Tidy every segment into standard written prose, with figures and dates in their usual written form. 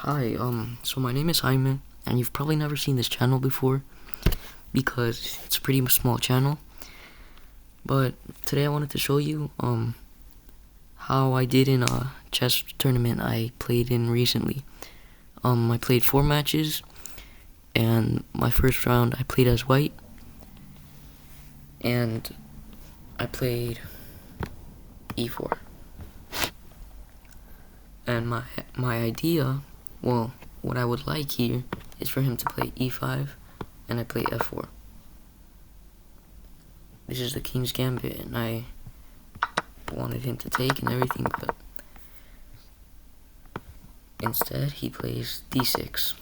Hi, so my name is Jaime, and you've probably never seen this channel before because it's a pretty small channel. But today I wanted to show you, how I did in a chess tournament I played in recently. I played 4 matches, and my first round I played as white, and I played e4. And my idea, well, what I would like here is for him to play e5, and I play f4. This is the King's Gambit, and I wanted him to take and everything, but instead he plays d6.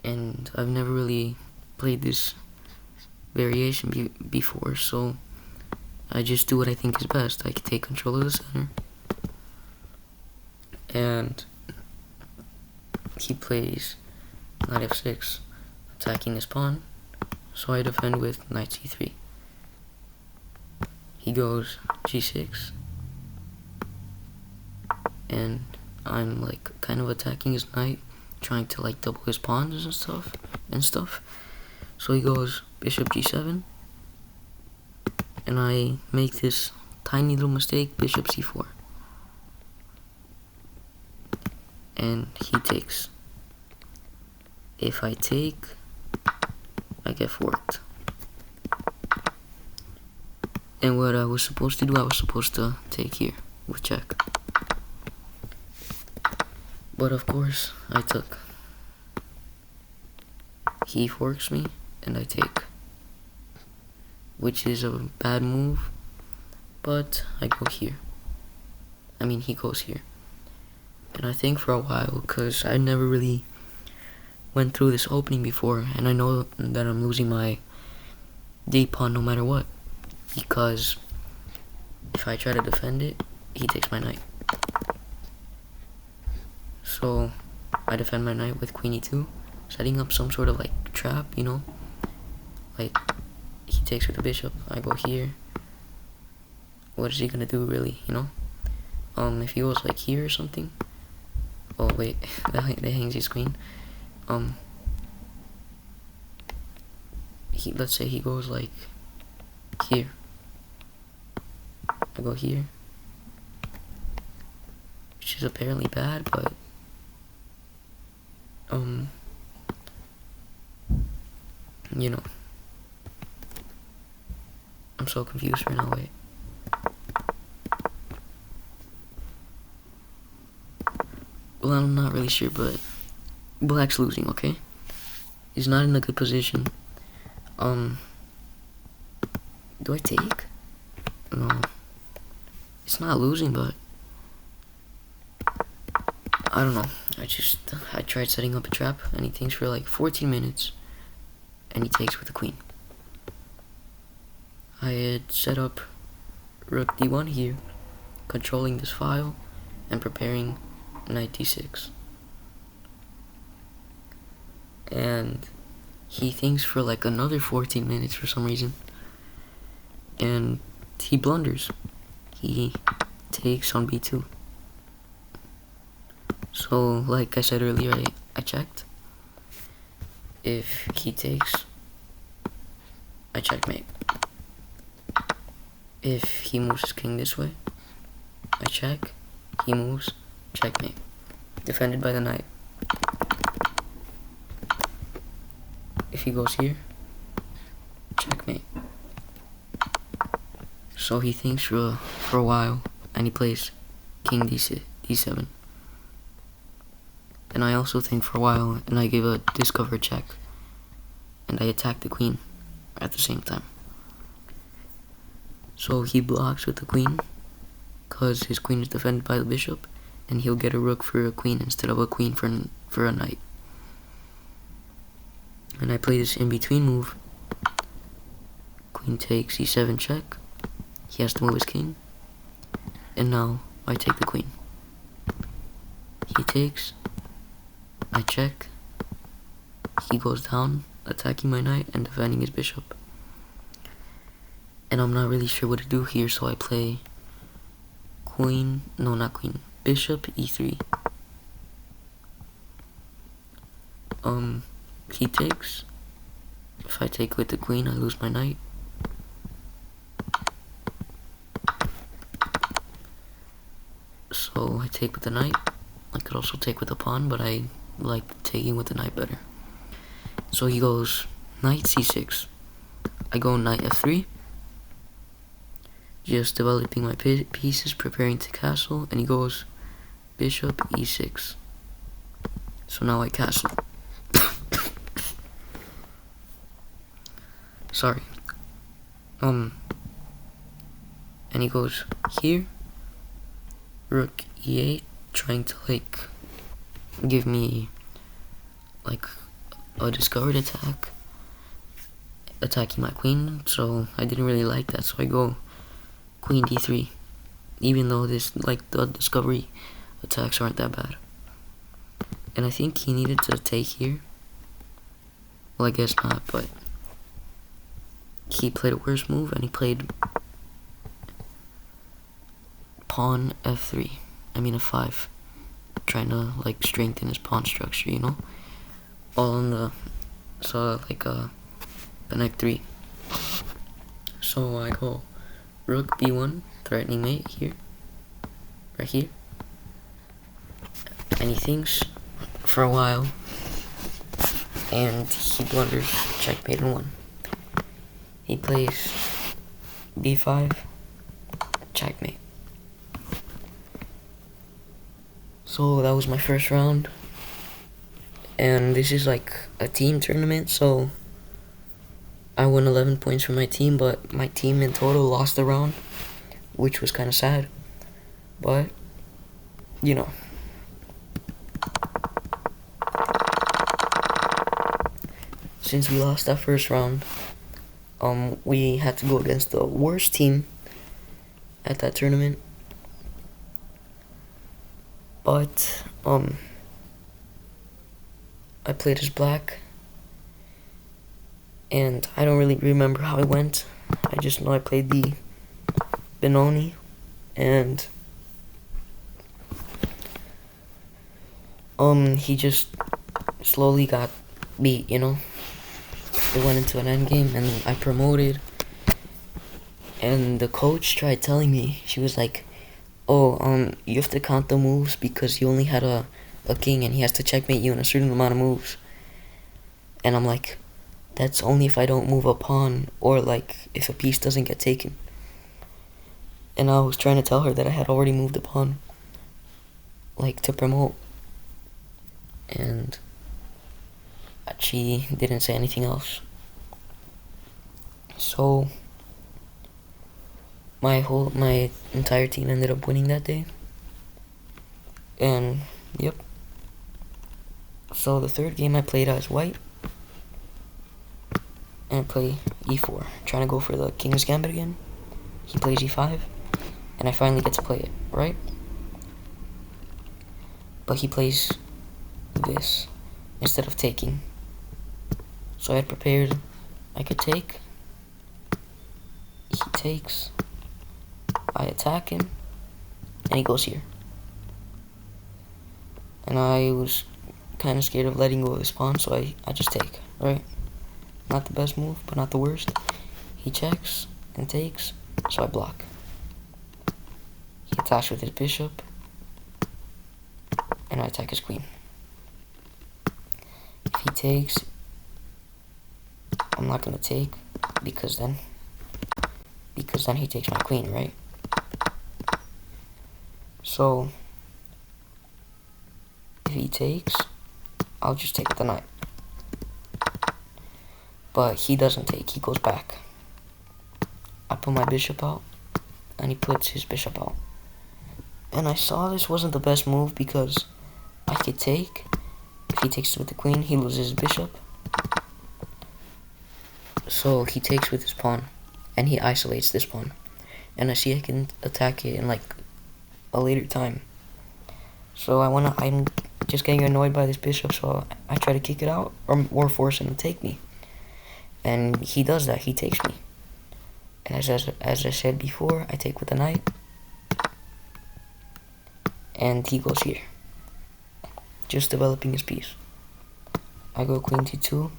And I've never really played this variation before, so I just do what I think is best. I can take control of the center, and he plays knight f6, attacking his pawn, so I defend with knight c3. He goes g6, and I'm like kind of attacking his knight, trying to like double his pawns and stuff. So he goes bishop g7, and I make this tiny little mistake, bishop c4, and he takes. If I take, I get forked. And what I was supposed to do, I was supposed to take here with check. But of course, I took. He forks me, and I take. Which is a bad move, but I go here. He goes here. And I think for a while, because I never really went through this opening before, and I know that I'm losing my d pawn no matter what, because if I try to defend it, he takes my knight. So I defend my knight with queen e2, setting up some sort of like trap, like he takes with the bishop, I go here. What is he gonna do really, if he goes like here or something, oh wait, that hangs his queen. Let's say he goes like here, I go here, which is apparently bad, but I'm so confused right now. Wait, well, I'm not really sure, but black's losing. Okay, he's not in a good position. Do I take? No, it's not losing, but I don't know. I tried setting up a trap, and he thinks for like 14 minutes, and he takes with the queen. I had set up rook d1 here, controlling this file, and preparing knight d6. And he thinks for like another 14 minutes for some reason, and he blunders. He takes on b2. So, like I said earlier, I checked. If he takes, I checkmate. If he moves his king this way, I check. He moves, checkmate. Defended by the knight. If he goes here, checkmate. So he thinks for a while, and he plays king d7. And I also think for a while, and I give a discover check, and I attack the queen at the same time. So he blocks with the queen, because his queen is defended by the bishop, and he'll get a rook for a queen instead of a queen for a knight. And I play this in-between move. Queen takes e7 check. He has to move his king. And now I take the queen. He takes. I check. He goes down, attacking my knight and defending his bishop. And I'm not really sure what to do here, so I play bishop e3. he takes. If I take with the queen, I lose my knight. So I take with the knight. I could also take with the pawn, but I like taking with the knight better. So he goes knight c6. I go knight f3. Just developing my pieces, preparing to castle, and he goes bishop e6. So now I castle. Sorry. And he goes here, rook e8, trying to like give me like a discovered attack, attacking my queen. So I didn't really like that, so I go queen d3, even though this like the discovery attacks aren't that bad. And I think he needed to take here. Well, I guess not, but he played a worse move, and he played pawn f3. I mean f5, trying to like strengthen his pawn structure, you know, all on the like connect 3. So I go rook b1, threatening mate here, right here, and he thinks for a while, and he blunders checkmate in 1. He plays b5, checkmate. So that was my first round, and this is like a team tournament, so I won 11 points for my team, but my team in total lost the round, which was kind of sad, but you know. Since we lost that first round, we had to go against the worst team at that tournament. But I played as black, and I don't really remember how it went. I just know I played the Benoni, and he just slowly got beat, you know. It went into an endgame, and I promoted. And the coach tried telling me, she was like, "Oh, you have to count the moves because you only had a king, and he has to checkmate you in a certain amount of moves." And I'm like, that's only if I don't move a pawn, or like if a piece doesn't get taken. And I was trying to tell her that I had already moved a pawn, like to promote, and she didn't say anything else. So my entire team ended up winning that day. And yep. So the third game I played as white, and I play e4, trying to go for the king's gambit again. He plays e5, and I finally get to play it, right? But he plays this instead of taking. So I had prepared, I could take, he takes, I attack him, and he goes here. And I was kind of scared of letting go of his pawn, so I just take, right? Not the best move, but not the worst. He checks and takes, so I block. He attacks with his bishop, and I attack his queen. If he takes, I'm not gonna take, because then he takes my queen, right? So if he takes, I'll just take with the knight. But he doesn't take, he goes back. I put my bishop out, and he puts his bishop out. And I saw this wasn't the best move because I could take. If he takes with the queen, he loses his bishop. So he takes with his pawn, and he isolates this pawn. And I see I can attack it in like a later time. So I'm just getting annoyed by this bishop, so I try to kick it out or force him to take me. And he does that, he takes me. And as I said before, I take with the knight. And he goes here. Just developing his piece. I go queen d2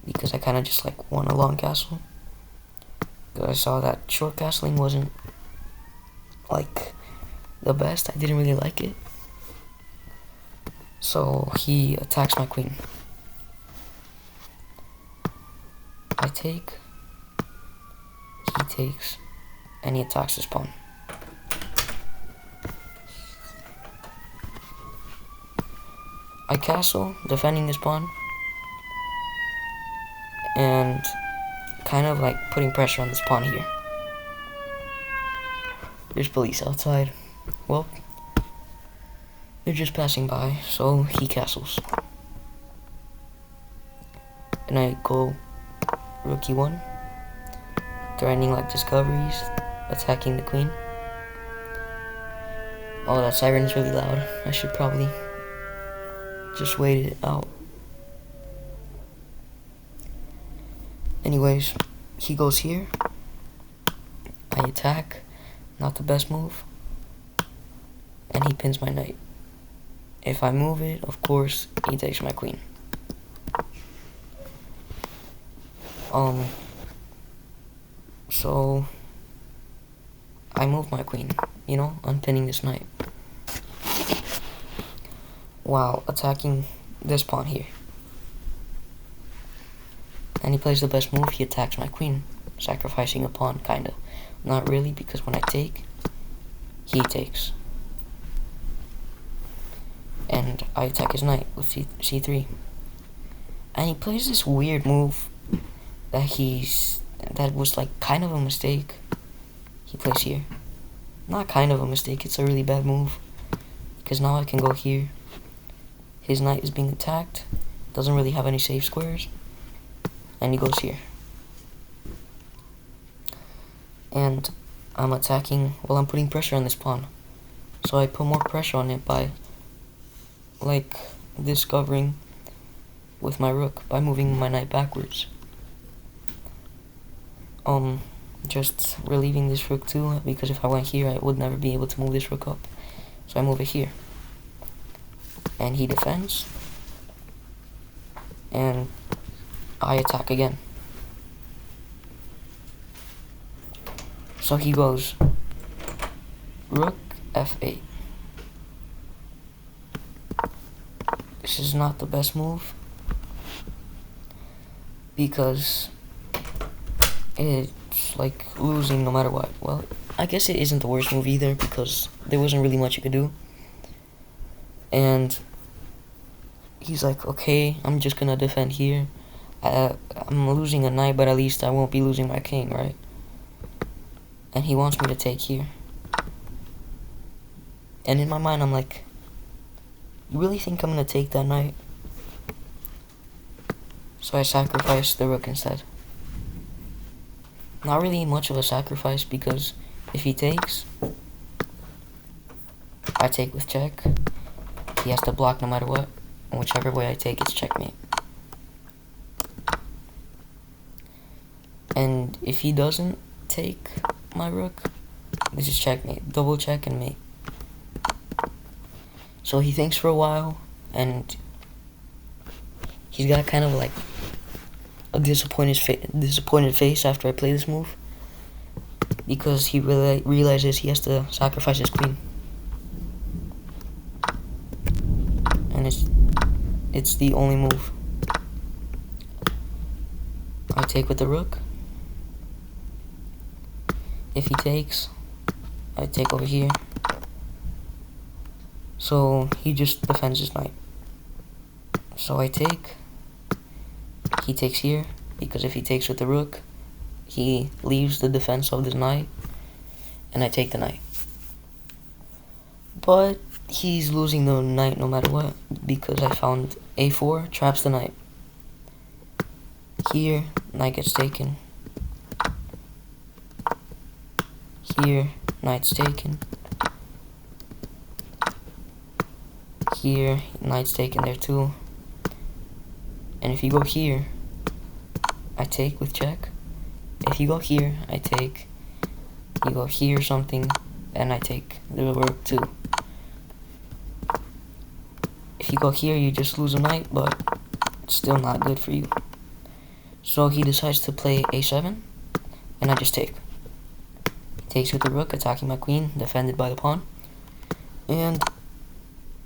because I kind of just like want a long castle. Because I saw that short castling wasn't like the best. I didn't really like it. So he attacks my queen. I take, he takes, and he attacks his pawn. I castle, defending this pawn, and kind of like putting pressure on this pawn here. There's police outside. Well, they're just passing by, so he castles. And I go rook e1, threatening like discoveries, attacking the queen. Oh, that siren is really loud. I should probably just wait it out. Anyways, he goes here. I attack. Not the best move. And he pins my knight. If I move it, of course, he takes my queen. So I move my queen, you know, unpinning this knight, while attacking this pawn here. And he plays the best move, he attacks my queen, sacrificing a pawn, kinda. Not really, because when I take, he takes. And I attack his knight with c3. And he plays this weird move that was like kind of a mistake. He plays here. Not kind of a mistake, it's a really bad move. Because now I can go here. His knight is being attacked. Doesn't really have any safe squares. And he goes here. And I'm attacking, well, I'm putting pressure on this pawn. So I put more pressure on it by like discovering with my rook, by moving my knight backwards. Just relieving this rook too, because if I went here I would never be able to move this rook up. So I move it here. And he defends. And I attack again. So he goes rook f8. This is not the best move because it's like losing no matter what. Well, I guess it isn't the worst move either because there wasn't really much you could do. And he's like, okay, I'm just gonna defend here. I'm losing a knight, but at least I won't be losing my king, right? And he wants me to take here. And in my mind, I'm like, you really think I'm gonna take that knight? So I sacrifice the rook instead. Not really much of a sacrifice because if he takes, I take with check. He has to block no matter what. And whichever way I take, it's checkmate. And if he doesn't take my rook, this is checkmate. Double check and mate. So he thinks for a while, and he's got kind of like a disappointed face after I play this move, because he really realizes he has to sacrifice his queen, and it's the only move. I take with the rook. If he takes, I take over here. So he just defends his knight. So I take. He takes here, because if he takes with the rook, he leaves the defense of this knight, and I take the knight. But he's losing the knight no matter what, because I found a4 traps the knight. Here, knight gets taken. Here, knight's taken. Here, knight's taken there too. And if you go here, I take with check. If you go here, I take. You go here or something, and I take the rook too. If you go here, you just lose a knight, but still not good for you. So he decides to play a7, and I just take. He takes with the rook, attacking my queen, defended by the pawn, and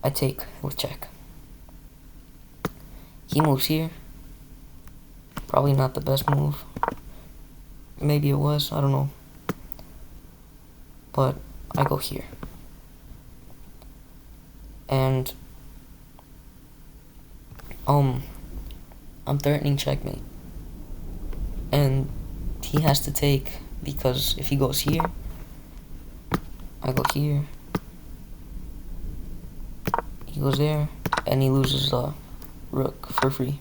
I take with check. He moves here. Probably not the best move. Maybe it was, I don't know. But I go here. And I'm threatening checkmate. And he has to take, because if he goes here, I go here. He goes there, and he loses the rook for free.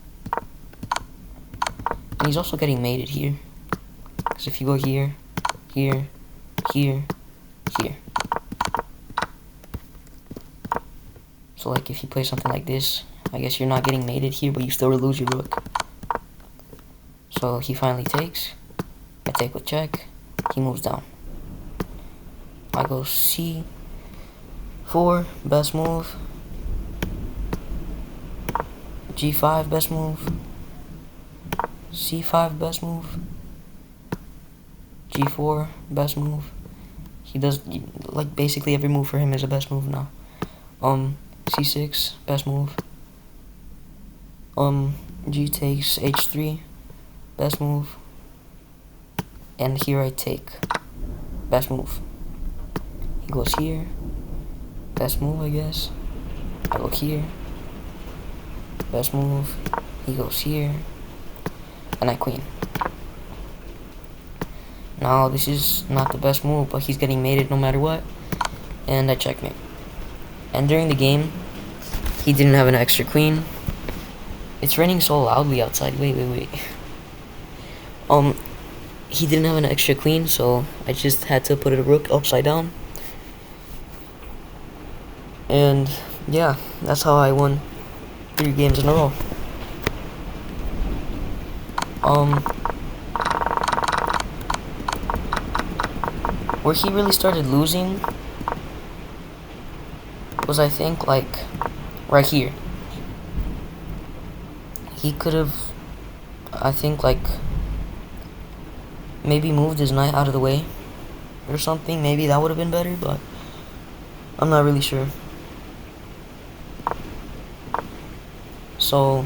And he's also getting mated here. Because if you go here, here, here, here. So like if you play something like this, I guess you're not getting mated here, but you still lose your rook. So he finally takes. I take with check. He moves down. I go c4, best move. g5, best move. c5, best move. g4, best move. He does, like, basically every move for him is a best move now. c6, best move. G takes h3, best move. And here I take, best move. He goes here, best move, I guess. I go here, best move. He goes here, and I queen. Now this is not the best move, but he's getting mated no matter what, and I checkmate. And during the game, he didn't have an extra queen. It's raining so loudly outside. Wait. He didn't have an extra queen, so I just had to put a rook upside down. And yeah, that's how I won 3 games in a row. Where he really started losing was, I think, like, right here. He could have, I think, like, maybe moved his knight out of the way or something. Maybe that would have been better, but I'm not really sure. So,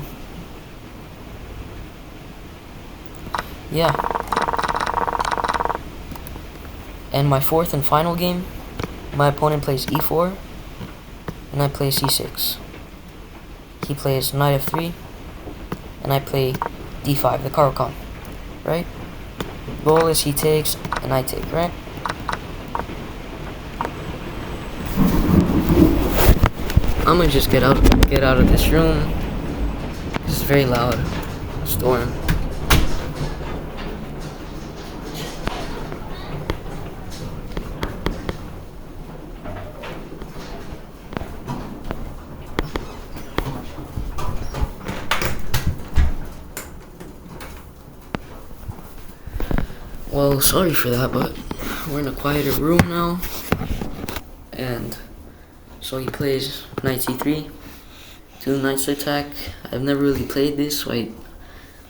yeah. And my 4th and final game, my opponent plays e4, and I play c6. He plays knight f3, and I play d5, the Caro-Kann, right? Goal is he takes, and I take, right? I'm gonna just get out of this room. It's very loud. Storm. Well, sorry for that, but we're in a quieter room now. And so he plays knight c3, 2 knights to attack. I've never really played this, so I'm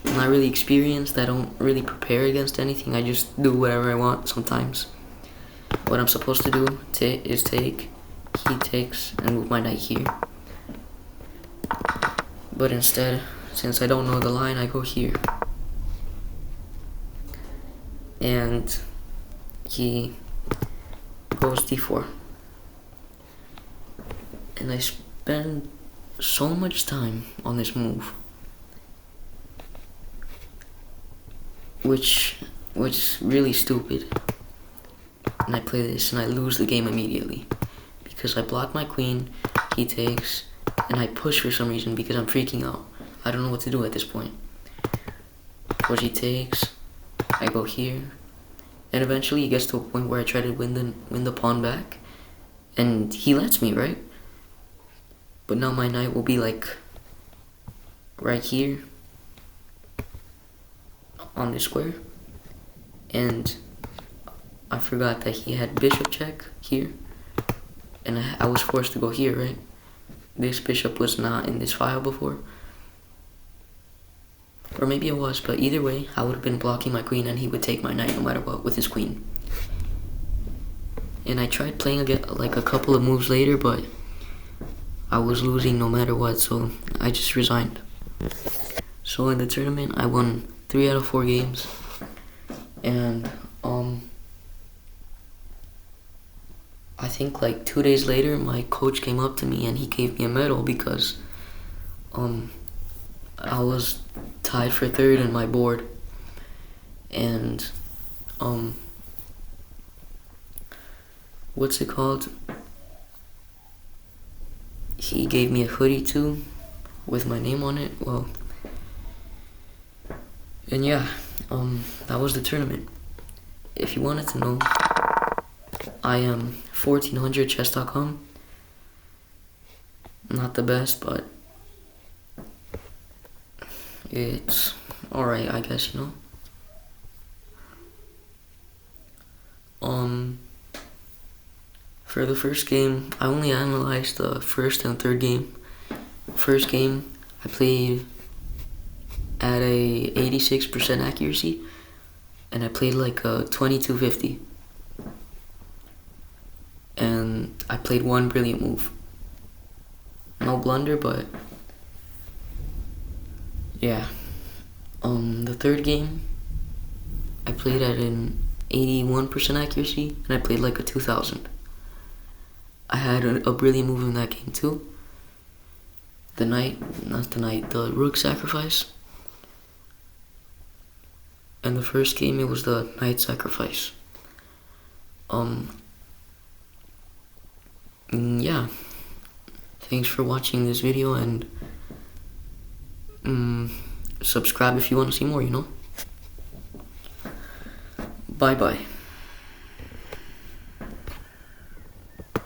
not really experienced. I don't really prepare against anything. I just do whatever I want sometimes. What I'm supposed to do is take, he takes, and move my knight here. But instead, since I don't know the line, I go here. And he goes d4. And I spend so much time on this move, which was really stupid. And I play this and I lose the game immediately because I block my queen, he takes, and I push for some reason because I'm freaking out. I don't know what to do at this point. Push, he takes, I go here, and eventually it gets to a point where I try to win the pawn back, and he lets me, right? But now my knight will be like right here on this square, and I forgot that he had bishop check here, and I was forced to go here, right? This bishop was not in this file before, Or maybe it was, but either way, I would have been blocking my queen and he would take my knight no matter what with his queen. And I tried playing again, like a couple of moves later, but I was losing no matter what, so I just resigned. So in the tournament, I won 3 out of 4 games. And I think like 2 days later, my coach came up to me and he gave me a medal because I was tied for 3rd in my board. And what's it called? He gave me a hoodie too with my name on it. Well, and yeah, that was the tournament. If you wanted to know, I am 1400chess.com. Not the best, but it's alright, I guess, you know. For the first game, I only analyzed the first and third game. First game, I played at a 86% accuracy, and I played like a 2250. And I played one brilliant move. No blunder, but yeah. The third game, I played at an 81% accuracy, and I played like a 2000. I had a brilliant move in that game too. The rook sacrifice. And the first game, it was the knight sacrifice. Yeah. Thanks for watching this video, and subscribe if you want to see more, you know? Bye bye.